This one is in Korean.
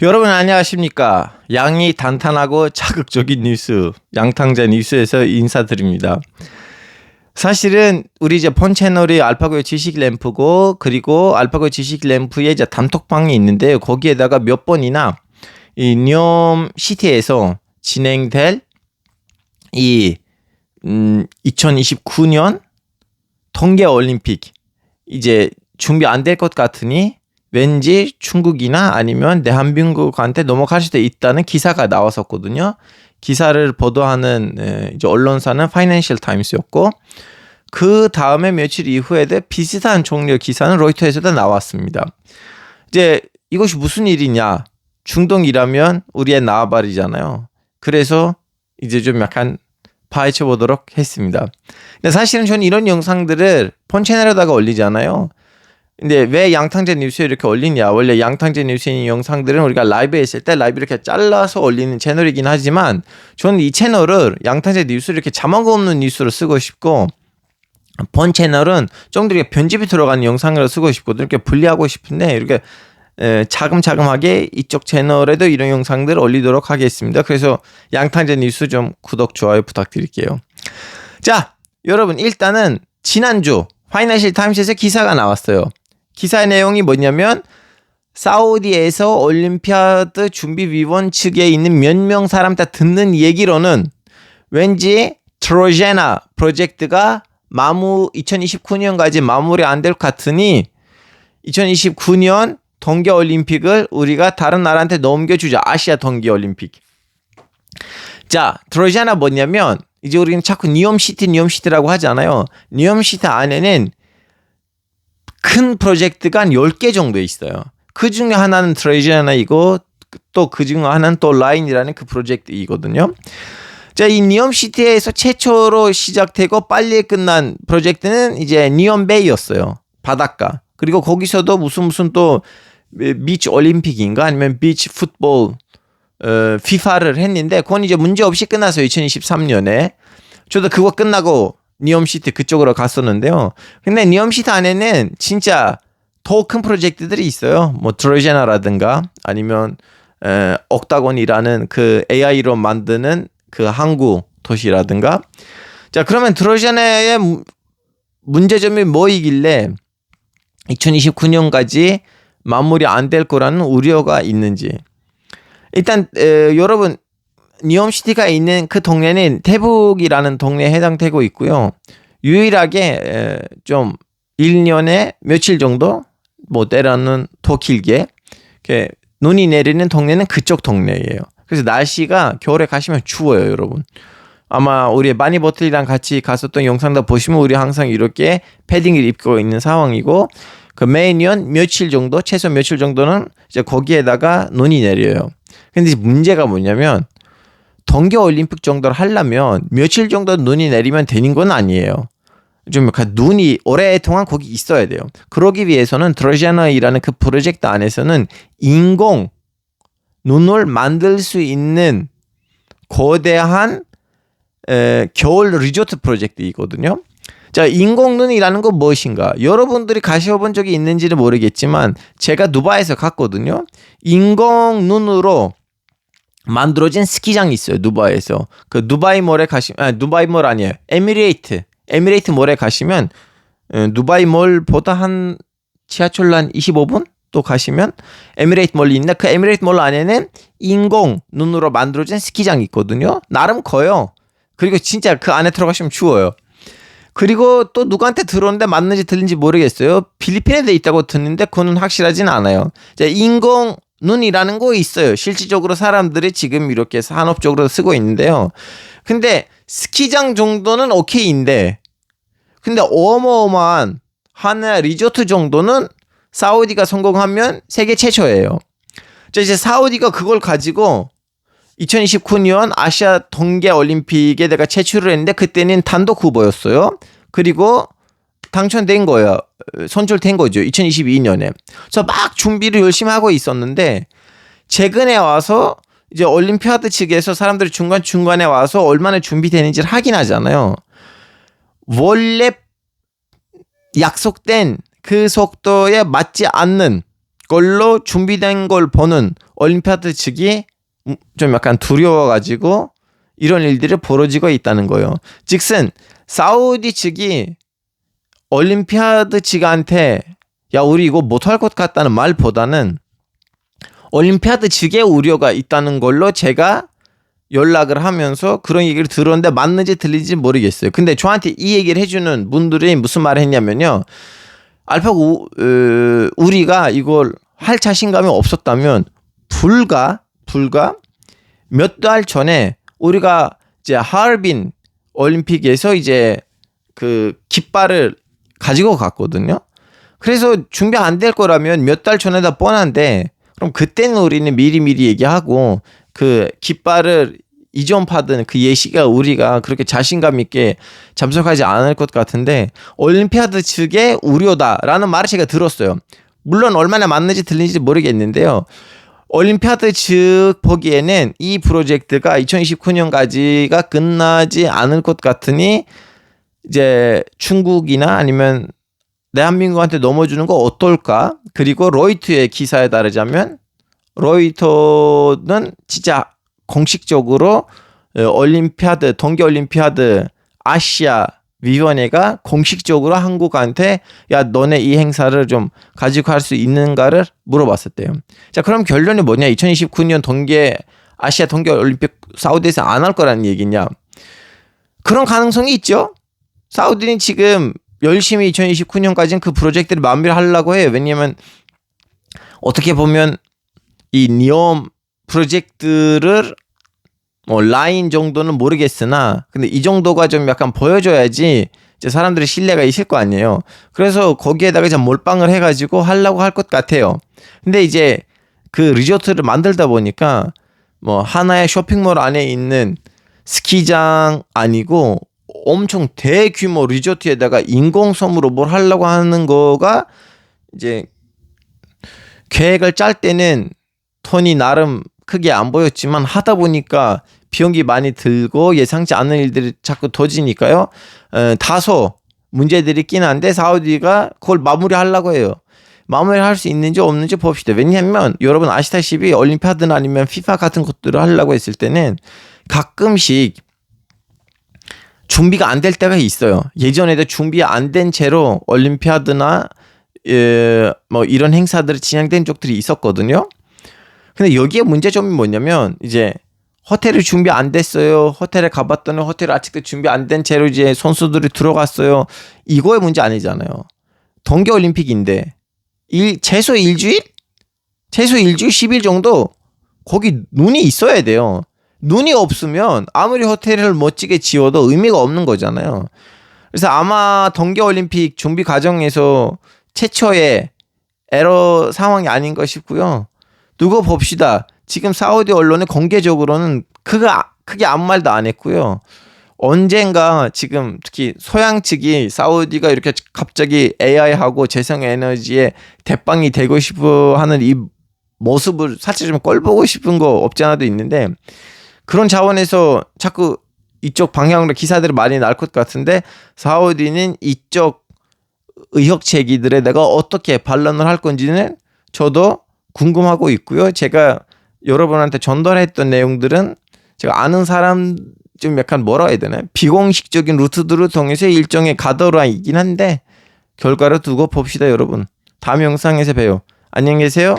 여러분 안녕하십니까? 양이 단단하고 자극적인 뉴스, 양탕자 뉴스에서 인사드립니다. 사실은 우리 이제 본 채널이 알파고의 지식 램프고, 그리고 알파고의 지식 램프에 이제 단톡방이 있는데요. 거기에다가 몇 번이나 이 뉴엄 시티에서 진행될 이 2029년 동계 올림픽 이제 준비 안 될 것 같으니 왠지 중국이나 아니면 대한민국한테 넘어갈 수도 있다는 기사가 나왔었거든요. 기사를 보도하는 이제 언론사는 파이낸셜 타임스였고, 그 다음에 며칠 이후에도 비슷한 종류의 기사는 로이터에서도 나왔습니다. 이제 이것이 무슨 일이냐? 중동이라면 우리의 나와바리잖아요. 그래서 이제 좀 약간 파헤쳐 보도록 했습니다. 근데 사실은 저는 이런 영상들을 본 채널에다가 올리잖아요. 근데 왜 양탕제 뉴스에 이렇게 올리냐? 원래 양탕제 뉴스에 있는 영상들은 우리가 라이브에 있을 때 라이브 이렇게 잘라서 올리는 채널이긴 하지만, 저는 이 채널을 양탕제 뉴스를 이렇게 자막 없는 뉴스로 쓰고 싶고, 본 채널은 좀 더 이렇게 편집이 들어가는 영상으로 쓰고 싶고, 이렇게 분리하고 싶은데 이렇게 자금자금하게 이쪽 채널에도 이런 영상들을 올리도록 하겠습니다. 그래서 양탕제 뉴스 좀 구독, 좋아요 부탁드릴게요. 자, 여러분 일단은 지난주 파이낸셜 타임스에서 기사가 나왔어요. 기사의 내용이 뭐냐면, 사우디에서 올림피아드 준비위원 측에 있는 몇 명 사람 다 듣는 얘기로는 왠지 트로제나 프로젝트가 2029년까지 마무리 안 될 것 같으니 2029년 동계올림픽을 우리가 다른 나라한테 넘겨주자. 아시아 동계올림픽. 자, 트로제나 뭐냐면, 이제 우리는 자꾸 뉴엄시티라고 하잖아요. 뉴엄시티 안에는 큰 프로젝트가 한 10개 정도 있어요. 그 중에 하나는 트로제나이고, 또 그 중에 하나는 또 라인이라는 그 프로젝트이거든요. 자, 이 뉴엄시티에서 최초로 시작되고 빨리 끝난 프로젝트는 이제 뉴엄베이였어요. 바닷가. 그리고 거기서도 무슨 또 비치 올림픽인가 아니면 비치 풋볼 피파를 했는데, 그건 이제 문제 없이 끝났어요. 2023년에. 저도 그거 끝나고 뉴엄시티 그쪽으로 갔었는데요. 근데 뉴엄시티 안에는 진짜 더 큰 프로젝트들이 있어요. 뭐 트로제나라든가 아니면 옥타곤이라는 그 AI로 만드는 그 항구 도시라든가. 자, 그러면 트로제나의 문제점이 뭐이길래 2029년까지 마무리 안 될 거라는 우려가 있는지. 일단 여러분, 뉴엄시티가 있는 그 동네는 태북이라는 동네에 해당되고 있고요. 유일하게 좀 1년에 며칠 정도, 뭐 때로는 더 길게 이렇게 눈이 내리는 동네는 그쪽 동네예요. 그래서 날씨가 겨울에 가시면 추워요, 여러분. 아마 우리 마니버틀이랑 같이 갔었던 영상도 보시면 우리 항상 이렇게 패딩을 입고 있는 상황이고, 그 매년 며칠 정도, 최소 며칠 정도는 이제 거기에다가 눈이 내려요. 근데 문제가 뭐냐면, 동계올림픽 정도를 하려면 며칠 정도 눈이 내리면 되는 건 아니에요. 좀 약간 눈이 오랫동안 거기 있어야 돼요. 그러기 위해서는 트로제나이라는 그 프로젝트 안에서는 인공 눈을 만들 수 있는 거대한 겨울 리조트 프로젝트이거든요. 자, 인공눈이라는 건 무엇인가? 여러분들이 가셔본 적이 있는지는 모르겠지만, 제가 두바이에서 갔거든요. 인공눈으로 만들어진 스키장이 있어요, 두바이에서. 그 두바이몰에 가시면, 두바이몰 아니에요. 에미레이트 몰에 가시면, 두바이몰보다 한 지하철로 한 25분? 또 가시면 에미레이트 몰이 있는데, 그 에미레이트 몰 안에는 인공 눈으로 만들어진 스키장이 있거든요. 나름 커요. 그리고 진짜 그 안에 들어가시면 추워요. 그리고 또 누구한테 들었는데 맞는지 들린지 모르겠어요. 필리핀에 있다고 듣는데 그거는 확실하진 않아요. 인공 눈이라는 거 있어요. 실질적으로 사람들이 지금 이렇게 산업적으로 쓰고 있는데요. 근데 스키장 정도는 오케이인데, 근데 어마어마한 하나 리조트 정도는 사우디가 성공하면 세계 최초예요. 자, 이제 사우디가 그걸 가지고 2029년 아시아 동계올림픽에 내가 제출을 했는데, 그때는 단독 후보였어요. 그리고 당첨된 거예요. 선출된 거죠. 2022년에. 그래서 막 준비를 열심히 하고 있었는데, 최근에 와서 이제 올림피아드 측에서 사람들이 중간중간에 와서 얼마나 준비되는지를 확인하잖아요. 원래 약속된 그 속도에 맞지 않는 걸로 준비된 걸 보는 올림피아드 측이 좀 약간 두려워가지고 이런 일들이 벌어지고 있다는 거예요. 즉슨 사우디 측이 올림피아드 측한테 야 우리 이거 못할 것 같다는 말보다는 올림피아드 측의 우려가 있다는 걸로 제가 연락을 하면서 그런 얘기를 들었는데 맞는지 틀린지 모르겠어요. 근데 저한테 이 얘기를 해주는 분들이 무슨 말을 했냐면요. 알파고 우리가 이걸 할 자신감이 없었다면 불과 몇 달 전에 우리가 이제 하얼빈 올림픽에서 이제 그 깃발을 가지고 갔거든요. 그래서 준비 안 될 거라면 몇 달 전에다 뻔한데 그럼 그때는 우리는 미리미리 얘기하고 그 깃발을 이전받은 그 예시가 우리가 그렇게 자신감 있게 참석하지 않을 것 같은데 올림피아드 측의 우려다라는 말을 제가 들었어요. 물론 얼마나 맞는지 틀린지 모르겠는데요. 올림피아드 측 보기에는 이 프로젝트가 2029년까지가 끝나지 않을 것 같으니 이제 중국이나 아니면 대한민국한테 넘어주는 거 어떨까? 그리고 로이터의 기사에 따르자면 로이터는 진짜 공식적으로 올림피아드, 동계올림피아드 아시아 위원회가 공식적으로 한국한테 야 너네 이 행사를 좀 가지고 할 수 있는가를 물어봤었대요. 자 그럼 결론이 뭐냐? 2029년 아시아 동계올림픽 사우디에서 안 할 거라는 얘기냐? 그런 가능성이 있죠. 사우디는 지금 열심히 2029년까지는 그 프로젝트를 마무리를 하려고 해요. 왜냐하면 어떻게 보면 이 니엄 프로젝트를 뭐 라인 정도는 모르겠으나 근데 이 정도가 좀 약간 보여줘야지 이제 사람들이 신뢰가 있을 거 아니에요. 그래서 거기에다가 이제 몰빵을 해가지고 하려고 할 것 같아요. 근데 이제 그 리조트를 만들다 보니까 뭐 하나의 쇼핑몰 안에 있는 스키장 아니고 엄청 대규모 리조트에다가 인공섬으로 뭘 하려고 하는 거가 이제 계획을 짤 때는 톤이 나름 크게 안 보였지만 하다 보니까 비용이 많이 들고 예상치 않은 일들이 자꾸 터지니까요. 다소 문제들이 있긴 한데 사우디가 그걸 마무리하려고 해요. 마무리할 수 있는지 없는지 봅시다. 왜냐하면 여러분 아시다시피 올림피아드나 아니면 피파 같은 것들을 하려고 했을 때는 가끔씩 준비가 안 될 때가 있어요. 예전에도 준비 안 된 채로 올림피아드나 뭐 이런 행사들이 진행된 적들이 있었거든요. 근데 여기에 문제점이 뭐냐면 이제 호텔이 준비 안 됐어요. 호텔에 가봤더니 호텔 아직도 준비 안 된 채로 이제 선수들이 들어갔어요. 이거의 문제 아니잖아요. 동계올림픽인데 최소 일주일? 최소 일주일 10일 정도 거기 눈이 있어야 돼요. 눈이 없으면 아무리 호텔을 멋지게 지어도 의미가 없는 거잖아요. 그래서 아마 동계올림픽 준비 과정에서 최초의 에러 상황이 아닌가 싶고요. 두고 봅시다. 지금 사우디 언론은 공개적으로는 크게 아무 말도 안 했고요. 언젠가 지금 특히 서양 측이 사우디가 이렇게 갑자기 AI하고 재생에너지에 대빵이 되고 싶어 하는 이 모습을 살짝 좀 꼴보고 싶은 거 없지 않아도 있는데 그런 차원에서 자꾸 이쪽 방향으로 기사들이 많이 날 것 같은데 사우디는 이쪽 의혹 제기들에 내가 어떻게 반론을 할 건지는 저도 궁금하고 있고요. 제가 여러분한테 전달했던 내용들은 제가 아는 사람 좀 약간 뭐라 해야 되나 비공식적인 루트들을 통해서 일종의 가더라이긴 한데 결과를 두고 봅시다 여러분. 다음 영상에서 봬요. 안녕히 계세요.